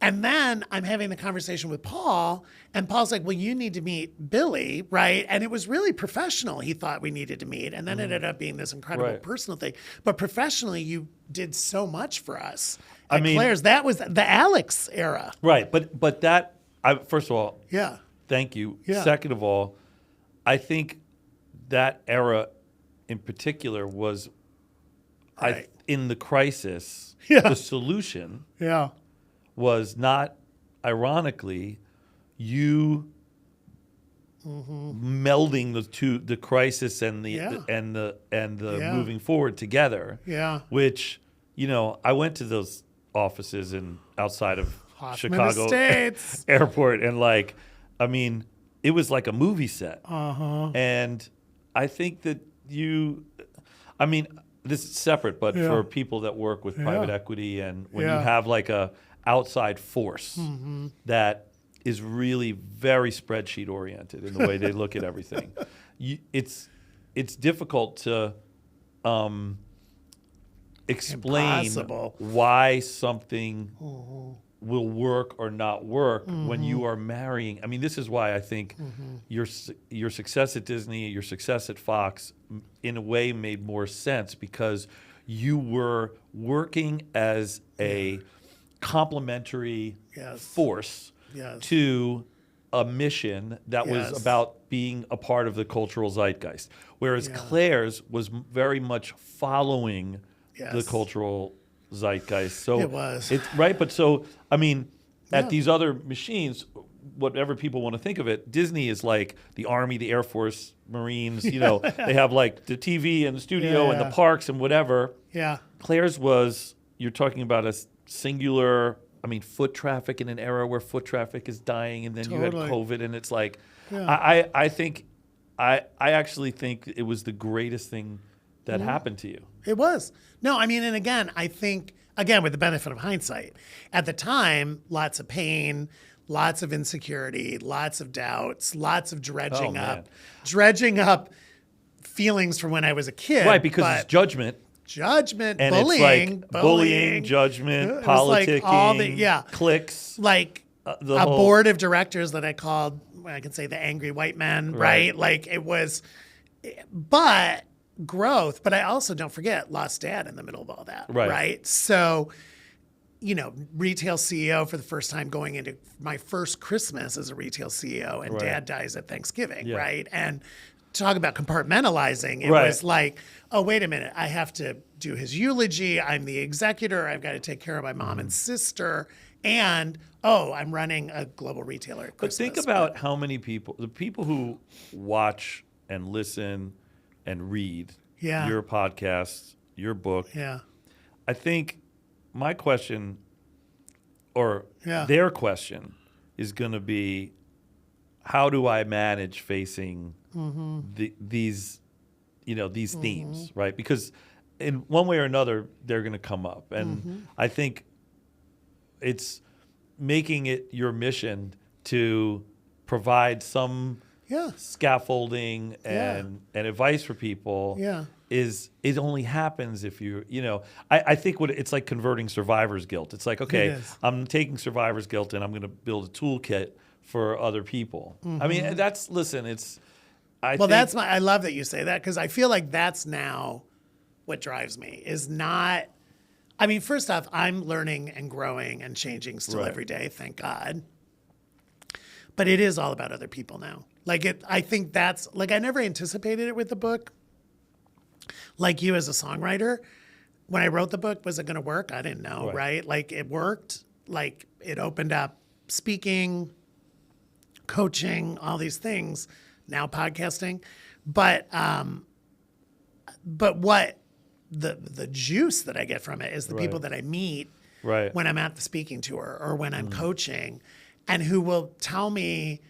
And then I'm having the conversation with Paul, and Paul's like, well, you need to meet Billy, right? And it was really professional. He thought we needed to meet. And then it ended up being this incredible Right. personal thing. But professionally, you did so much for us. I At mean- Claire's, that was the Alex era. Right. But that, first of all, Yeah. thank you. Yeah. Second of all, I think that era in particular was Right. in the crisis, Yeah. the solution Yeah. was not, ironically, you melding the crisis and the Yeah. Yeah. moving forward together. Yeah. Which, I went to those offices outside of Hoffman Chicago Estates. airport, and it was like a movie set. Uh-huh. And I think that this is separate, but Yeah. for people that work with private Yeah. equity, and when Yeah. you have like a outside force that is really very spreadsheet oriented in the way they look at everything, it's difficult to explain Impossible. why something will work or not work when you are marrying. I mean, this is why I think your success at Disney, your success at Fox, in a way made more sense, because you were working as a complementary Yes. force Yes. to a mission that Yes. was about being a part of the cultural zeitgeist. Whereas Yeah. Claire's was very much following the Yes. cultural zeitgeist. So It was. right. But so, Yeah. at these other machines, whatever people want to think of it, Disney is like the Army, the Air Force, Marines, they have like the TV and the studio and Yeah. the parks and whatever. Yeah. Claire's was, you're talking about a singular, foot traffic in an era where foot traffic is dying, and then you had Totally. COVID, and it's like, Yeah. I actually think it was the greatest thing that happened to you. It was. No, and again, I think, with the benefit of hindsight, at the time, lots of pain, lots of insecurity, lots of doubts, lots of dredging man. up feelings from when I was a kid. Right, because but it's judgment. judgment, And bullying, it's like bullying, judgment, It was like politicking, all the- clicks. like the a whole- board of directors that I called, I can say the angry white men, right? Right. Like it was, but growth. But I also, don't forget, lost dad in the middle of all that, Right. right? So, retail CEO for the first time, going into my first Christmas as a retail CEO, and Right. dad dies at Thanksgiving, Yeah. right? And talk about compartmentalizing. It Right. was like, oh, wait a minute, I have to do his eulogy. I'm the executor. I've got to take care of my mom and sister. And, I'm running a global retailer at But Christmas. think about how many people, the people who watch and listen and read Yeah. your podcast, your book. Yeah. I think my question, or Yeah. their question, is going to be, how do I manage facing these themes, right? Because in one way or another, they're going to come up. And I think it's making it your mission to provide some Yeah. scaffolding and advice for people. Yeah. It only happens if I think it's like converting survivor's guilt. It's like, okay, It is. I'm taking survivor's guilt and I'm going to build a toolkit for other people. I mean, I love that you say that, because I feel like that's now what drives me, is not, first off, I'm learning and growing and changing still Right. every day, thank God. But it is all about other people now. I think that's, I never anticipated it with the book. Like you as a songwriter, when I wrote the book, was it going to work? I didn't know, right? It worked. It opened up speaking, coaching, all these things, now podcasting. But what the juice that I get from it is the people that I meet Right. when I'm at the speaking tour or when I'm coaching, and who will tell me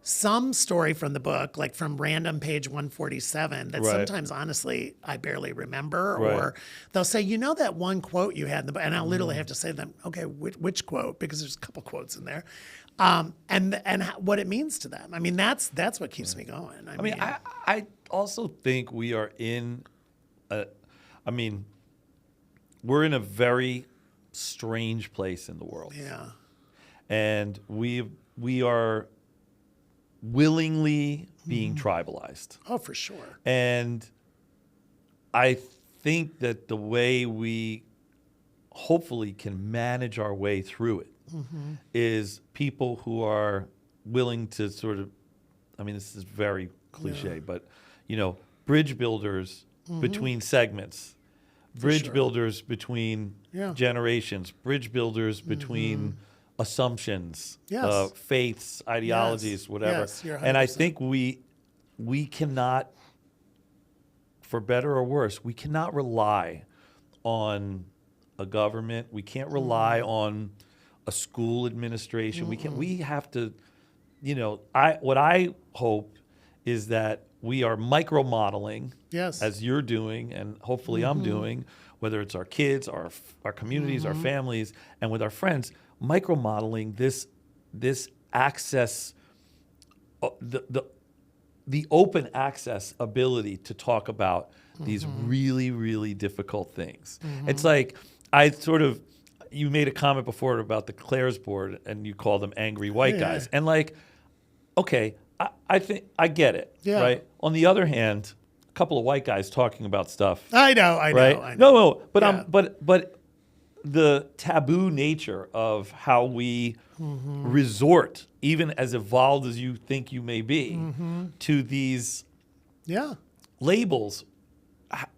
some story from the book, like from random page 147, that Right. sometimes, honestly, I barely remember. Right. Or they'll say, that one quote you had in the book, and I'll literally have to say to them, okay, which quote? Because there's a couple quotes in there. And what it means to them. That's what keeps me going. I also think we are we're in a very strange place in the world. yeah. and we are willingly being tribalized. Oh, for sure. And I think that the way we hopefully can manage our way through it is people who are willing to sort of, I mean, this is very cliche, but, bridge builders between segments, bridge builders between generations, bridge builders between assumptions, faiths, ideologies, whatever. Yes, you're and I 100%. think we cannot, for better or worse, we cannot rely on a government. We can't rely on a school administration. We have to, what I hope is that we are micro modeling, Yes. as you're doing, and hopefully I'm doing, whether it's our kids, our communities, our families, and with our friends, micro modeling this access, the open access ability to talk about these really, really difficult things. It's like you made a comment before about the Claire's board, and you call them angry white guys. And okay, I think I get it, right? On the other hand, a couple of white guys talking about stuff. I know. Right? No, but but the taboo nature of how we resort, even as evolved as you think you may be, to these labels,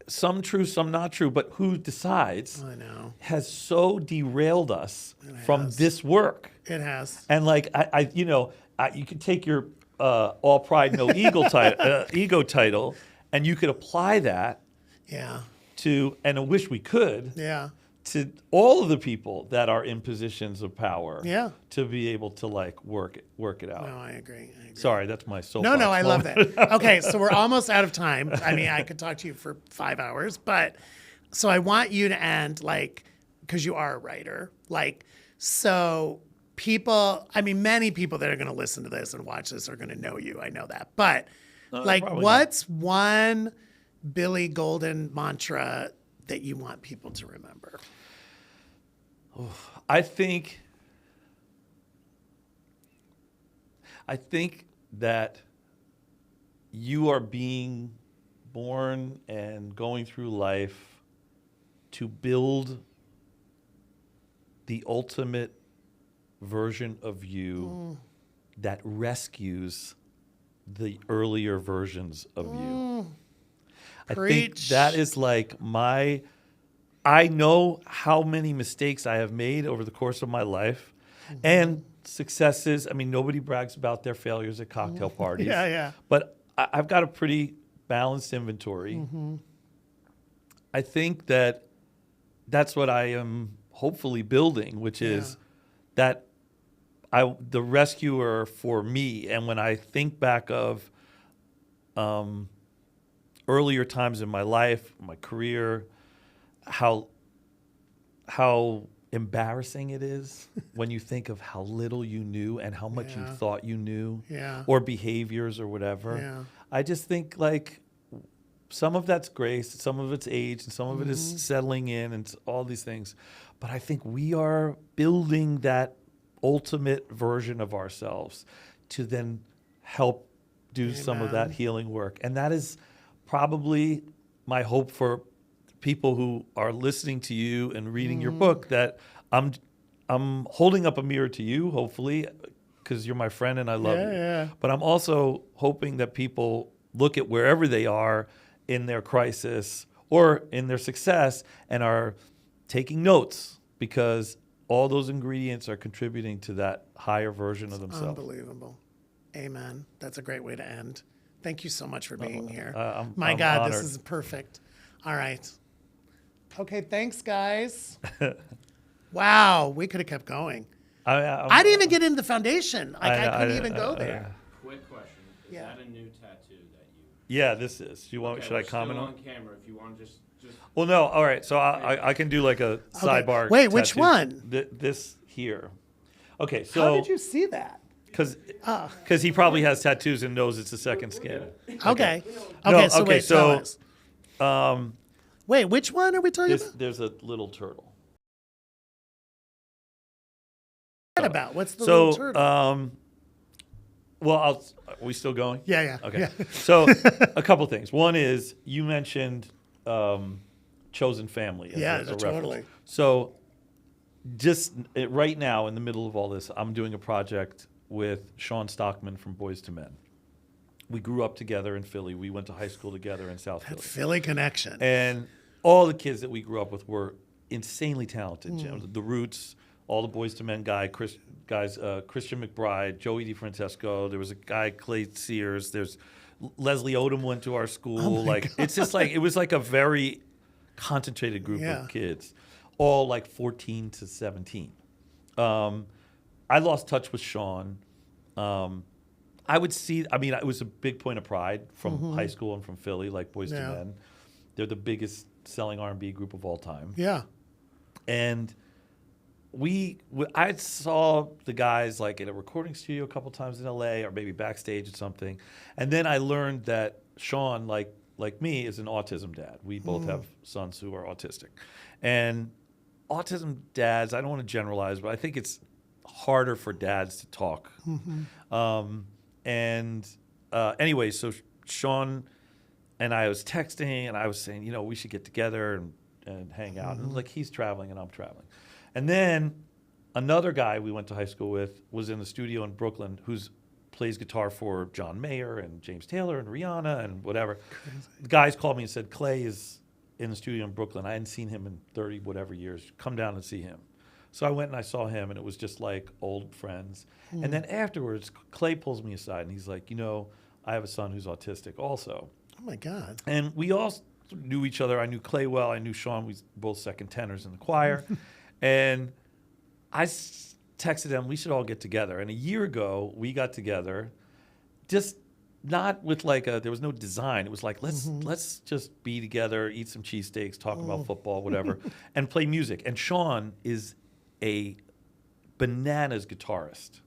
some true, some not true, but who decides, I know. has so derailed us from this work. It has. And you could take your all pride, no ego title, and you could apply that to, and I wish we could, to all of the people that are in positions of power to be able to work it out. No, I agree. Sorry, that's my soapbox. No, I love moment. that. Okay, so we're almost out of time. I mean, I could talk to you for 5 hours, but so I want you to end because you are a writer. So people, I mean, many people that are going to listen to this and watch this are going to know you. I know that. But probably what's one Billy Golden mantra that you want people to remember? I think that you are being born and going through life to build the ultimate version of you that rescues the earlier versions of you. I think that is I know how many mistakes I have made over the course of my life and successes. I mean, nobody brags about their failures at cocktail parties. But I've got a pretty balanced inventory. I think that's what I am hopefully building, which is that the rescuer for me. And when I think back of earlier times in my life, my career, how embarrassing it is when you think of how little you knew and how much you thought you knew, or behaviors or whatever. I just think some of that's grace, some of it's age, and some of it is settling in, and all these things. But I think we are building that ultimate version of ourselves to then help do some of that healing work. And that is probably my hope for people who are listening to you and reading your book, that I'm holding up a mirror to you, hopefully, because you're my friend and I love you. But I'm also hoping that people look at wherever they are in their crisis or in their success and are taking notes, because all those ingredients are contributing to that higher version of themselves. Unbelievable. Amen. That's a great way to end. Thank you so much for being here. I'm God, honored. this is perfect. All right. Okay, thanks, guys. Wow, we could have kept going. I didn't even get into the foundation. I couldn't even go there. Quick question. Is that a new tattoo that you... Yeah, this is. Do you want? Okay, should I we're comment still on? on camera. If you want to just... Well, no. All right. So I can do like a sidebar. Wait, which tattoo. one? This here. Okay. So How did you see that? Because he probably has tattoos and knows it's a second skin. Okay. No, Okay, so okay, wait, tell so, us. Wait, which one are we talking about? There's a little turtle. Got about? What's the little So, turtle? well, are we still going? Yeah. Okay. Yeah. So, a couple things. One is you mentioned chosen family. Yeah, a reference. totally. So, right now, in the middle of all this, I'm doing a project with Sean Stockman from Boys to Men. We grew up together in Philly. We went to high school together in South Philly. Philly connection. And all the kids that we grew up with were insanely talented. The Roots, all the Boys to Men guys, Christian McBride, Joey DeFrancesco. There was a guy, Clay Sears. There's Leslie Odom went to our school. It's just like, it was like a very concentrated group of kids, all like 14 to 17. I lost touch with Sean. I would see, it was a big point of pride from high school and from Philly, like Boys to Men. They're the biggest selling R&B group of all time. Yeah. And I saw the guys like at a recording studio a couple times in LA or maybe backstage or something. And then I learned that Sean, like me, is an autism dad. We both have sons who are autistic. And autism dads, I don't want to generalize, but I think it's harder for dads to talk. Anyway, so Sean and I was texting, and I was saying, we should get together and hang out. And like, he's traveling and I'm traveling. And then another guy we went to high school with was in the studio in Brooklyn who plays guitar for John Mayer and James Taylor and Rihanna and whatever. Crazy. The guys called me and said, Clay is in the studio in Brooklyn. I hadn't seen him in 30 whatever years. Come down and see him. So I went and I saw him, and it was just like old friends. And then afterwards, Clay pulls me aside, and he's like, I have a son who's autistic also. Oh, my God. And we all knew each other. I knew Clay well. I knew Sean. We were both second tenors in the choir. And I texted him, we should all get together. And a year ago, we got together, just not with there was no design. It was like, let's just be together, eat some cheesesteaks, talk about football, whatever, and play music. And Sean is a bananas guitarist,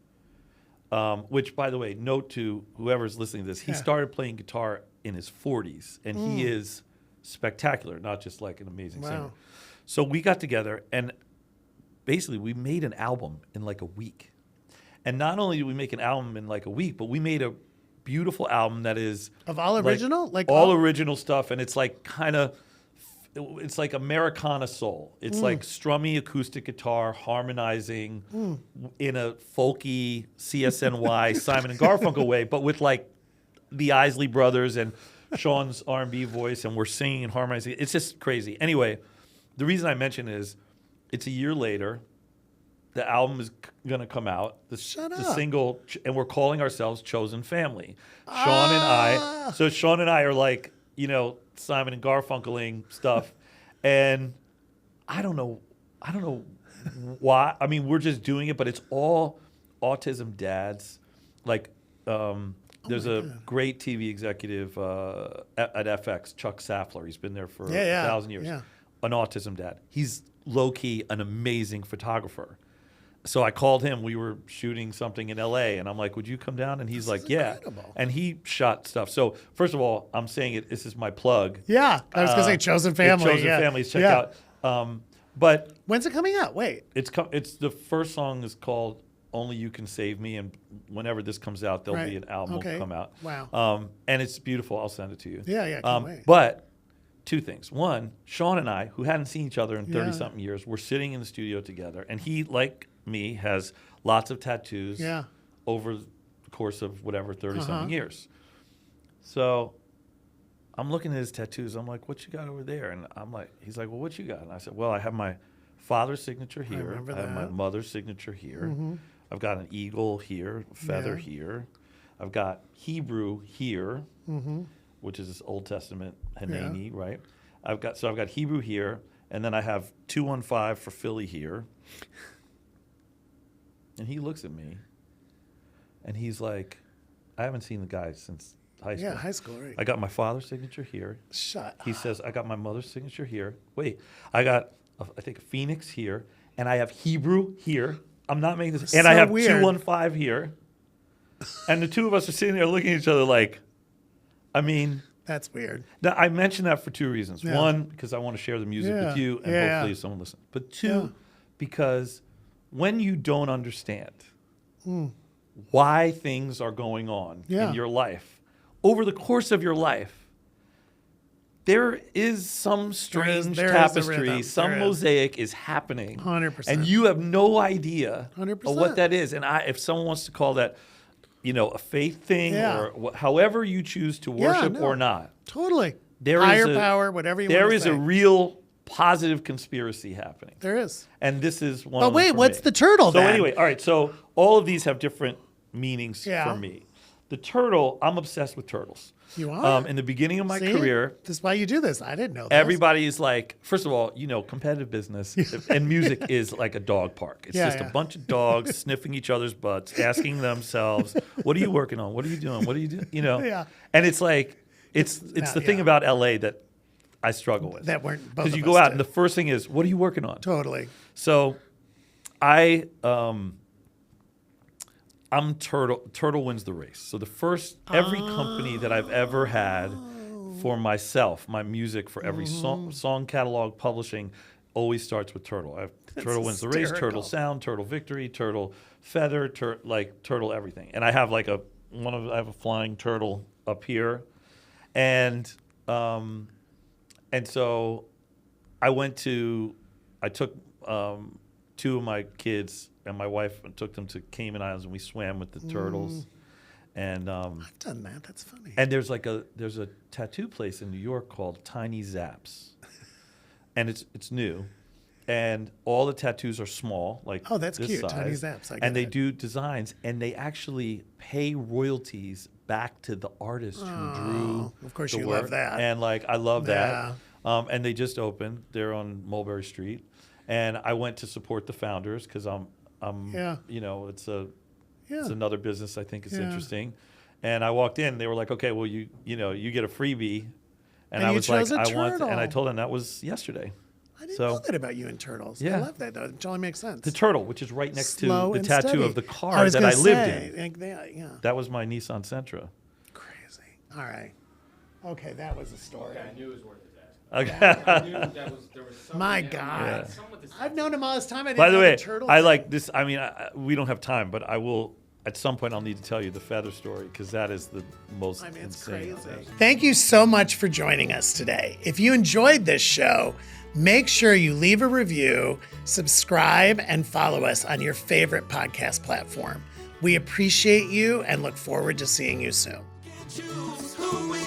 which, by the way, note to whoever's listening to this, he started playing guitar in his 40s, and he is spectacular, not just like an amazing singer. So we got together, and basically we made an album in like a week. And not only did we make an album in like a week, but we made a beautiful album that is of all original, like all original stuff, and it's like it's like Americana soul. It's like strummy acoustic guitar harmonizing in a folky CSNY Simon and Garfunkel way, but with like the Isley Brothers and Sean's R&B voice, and we're singing and harmonizing. It's just crazy. Anyway, the reason I mention is it's a year later. The album is going to come out. The single, and we're calling ourselves Chosen Family. Sean and I. So Sean and I are like, Simon and Garfunkeling stuff, and I don't know why. We're just doing it, but it's all autism dads. Like, there's a great TV executive at FX, Chuck Saffler. He's been there for 1,000 years. Yeah. An autism dad. He's low-key an amazing photographer. So I called him. We were shooting something in LA, and I'm like, would you come down? And he's like, yeah. Incredible. And he shot stuff. So first of all, I'm saying it. This is my plug. Yeah. I was going to say Chosen Family. Chosen Families. Check out. But when's it coming out? Wait. It's the first song is called Only You Can Save Me. And whenever this comes out, there'll be an album will come out. Wow. And it's beautiful. I'll send it to you. Yeah. Can't wait. But two things. One, Sean and I, who hadn't seen each other in 30-something years, were sitting in the studio together. And he, like me, has lots of tattoos over the course of whatever 30-something years. So I'm looking at his tattoos. I'm like, what you got over there? And he's like, well, what you got? And I said, well, I have my father's signature here. I have my mother's signature here. I've got an eagle here, a feather here. I've got Hebrew here, which is this Old Testament Hanani, right? I've got Hebrew here, and then I have 215 for Philly here. And he looks at me, and he's like, I haven't seen the guy since high school. Yeah, high school, right. I got my father's signature here. Shut up. He says, I got my mother's signature here. Wait, I got, I think, a phoenix here, and I have Hebrew here. I'm not making this. And I have weird. 215 here. And the two of us are sitting there looking at each other like, that's weird. Now, I mention that for two reasons. Yeah. One, because I want to share the music with you, and hopefully someone listens. But two, because when you don't understand why things are going on Yeah. in your life, over the course of your life, there is some strange there is a tapestry, rhythm. some There is. mosaic is happening. 100%. And you have no idea 100%. of what that is. And if someone wants to call that, a faith thing Yeah. or however you choose to worship no. or not, Totally. there is Higher a- power, whatever you there want to is say. a real positive conspiracy happening. There is. And this is one But of them wait, for what's me. the turtle So then? anyway, all right. So all of these have different meanings Yeah. for me. The turtle, I'm obsessed with turtles. You are? In the beginning of my See? career, This is why you do this. I didn't know this. everybody is like, first of all, competitive business and music is like a dog park. It's Yeah, just yeah. a bunch of dogs sniffing each other's butts, asking themselves, "What are you working on? What are you doing? What are you doing?" Yeah. And it's like, it's the thing yeah. about LA that I struggle with. That weren't both Because of you us go out did. and the first thing is, what are you working on? Totally. So, I'm turtle wins the race. So every company that I've ever had for myself, my music for every song catalog publishing always starts with turtle. I have turtle wins the race, hysterical. turtle sound, turtle victory, turtle feather, turtle everything. And I have I have a flying turtle up here, and so I took two of my kids and my wife and took them to Cayman Islands, and we swam with the turtles. And I've done that. That's funny. and there's a tattoo place in New York called Tiny Zaps, and it's new, and all the tattoos are small, like Oh, that's this cute. size, Tiny Zaps, I get and they it. do designs, and they actually pay royalties back to the artist who drew. of course the you love work. that. And I love Yeah. that. And they just opened. They're on Mulberry Street, and I went to support the founders because I'm Yeah. it's Yeah. another business I think is Yeah. interesting. And I walked in, they were like, "Okay, well you get a freebie." And I you was like, chose a "I want," and I turtle. told them that was yesterday. I didn't so- know that about you and turtles. I Yeah. love that, though. It totally makes sense. The turtle, which is right next Slow to the and tattoo steady. of the car I was that gonna I lived say, in. like, yeah. That was my Nissan Sentra. Crazy. All right. Okay, that was a story. I knew it was worth it to ask. Okay. I knew there was something. My there. God. Yeah. Something with this I've known him all this time. I didn't By the know way, turtle I thing. like this. I mean, we don't have time, but I will. At some point, I'll need to tell you the feather story because that is the most I mean, it's insane. crazy. Thank you so much for joining us today. If you enjoyed this show, make sure you leave a review, subscribe, and follow us on your favorite podcast platform. We appreciate you and look forward to seeing you soon. Choose who we